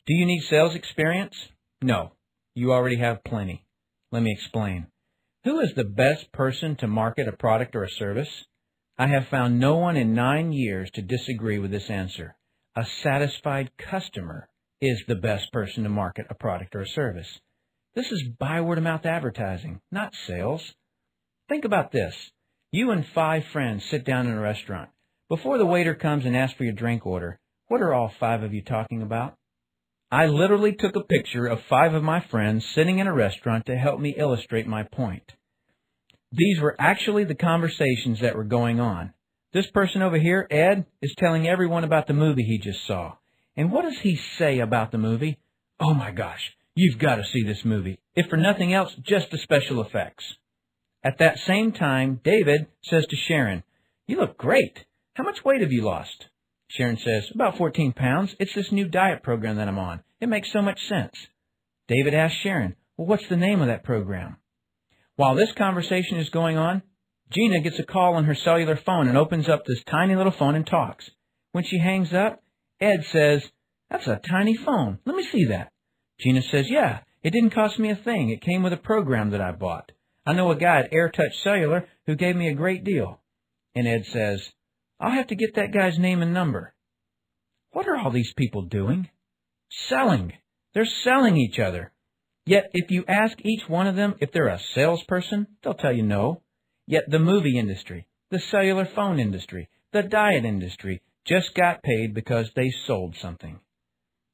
Do you need sales experience? No, you already have plenty. Let me explain. Who is the best person to market a product or a service? I have found no one in 9 years to disagree with this answer. A satisfied customer is the best person to market a product or a service. This is by word-of-mouth advertising, not sales. Think about this. You and 5 friends sit down in a restaurant. Before the waiter comes and asks for your drink order, what are all 5 of you talking about? I literally took a picture of 5 of my friends sitting in a restaurant to help me illustrate my point. These were actually the conversations that were going on. This person over here, Ed, is telling everyone about the movie he just saw. And what does he say about the movie? Oh my gosh, you've got to see this movie. If for nothing else, just the special effects. At that same time, David says to Sharon, "You look great. How much weight have you lost?" Sharon says, "About 14 pounds. It's this new diet program that I'm on. It makes so much sense." David asks Sharon, "Well, what's the name of that program?" While this conversation is going on, Gina gets a call on her cellular phone and opens up this tiny little phone and talks. When she hangs up, Ed says, "That's a tiny phone. Let me see that." Gina says, "Yeah, it didn't cost me a thing. It came with a program that I bought. I know a guy at AirTouch Cellular who gave me a great deal." And Ed says, "I'll have to get that guy's name and number." What are all these people doing? Selling. They're selling each other. Yet if you ask each one of them if they're a salesperson, they'll tell you no. Yet the movie industry, the cellular phone industry, the diet industry just got paid because they sold something.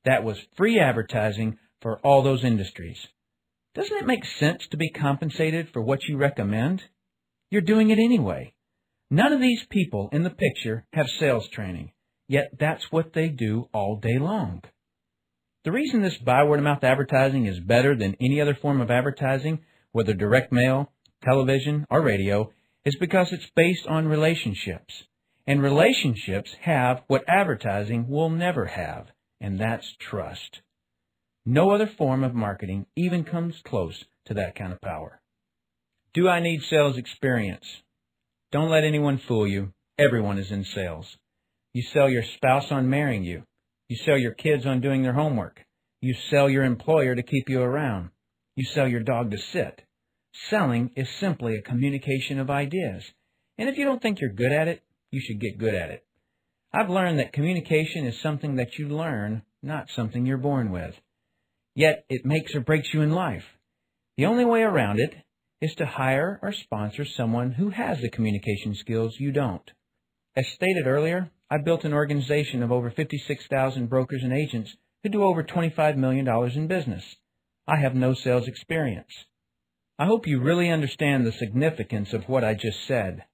That was free advertising for all those industries. Doesn't it make sense to be compensated for what you recommend? You're doing it anyway. None of these people in the picture have sales training, yet that's what they do all day long. The reason this by word-of-mouth advertising is better than any other form of advertising, whether direct mail, television, or radio, is because it's based on relationships. And relationships have what advertising will never have, and that's trust. No other form of marketing even comes close to that kind of power. Do I need sales experience? Don't let anyone fool you. Everyone is in sales. You sell your spouse on marrying you. You sell your kids on doing their homework. You sell your employer to keep you around. You sell your dog to sit. Selling is simply a communication of ideas. And if you don't think you're good at it, you should get good at it. I've learned that communication is something that you learn, not something you're born with. Yet it makes or breaks you in life. The only way around it is to hire or sponsor someone who has the communication skills you don't. As stated earlier, I built an organization of over 56,000 brokers and agents who do over $25 million in business. I have no sales experience. I hope you really understand the significance of what I just said.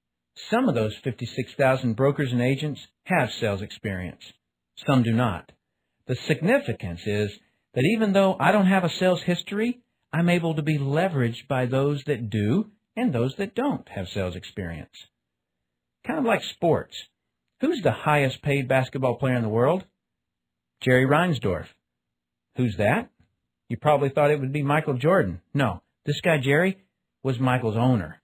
Some of those 56,000 brokers and agents have sales experience. Some do not. The significance is that even though I don't have a sales history, I'm able to be leveraged by those that do and those that don't have sales experience. Kind of like sports. Who's the highest paid basketball player in the world? Jerry Reinsdorf. Who's that? You probably thought it would be Michael Jordan. No, this guy Jerry was Michael's owner.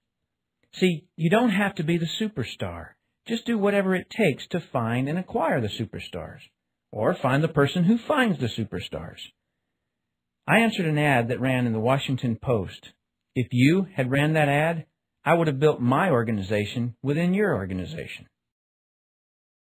See, you don't have to be the superstar. Just do whatever it takes to find and acquire the superstars, or find the person who finds the superstars. I answered an ad that ran in the Washington Post. If you had ran that ad, I would have built my organization within your organization.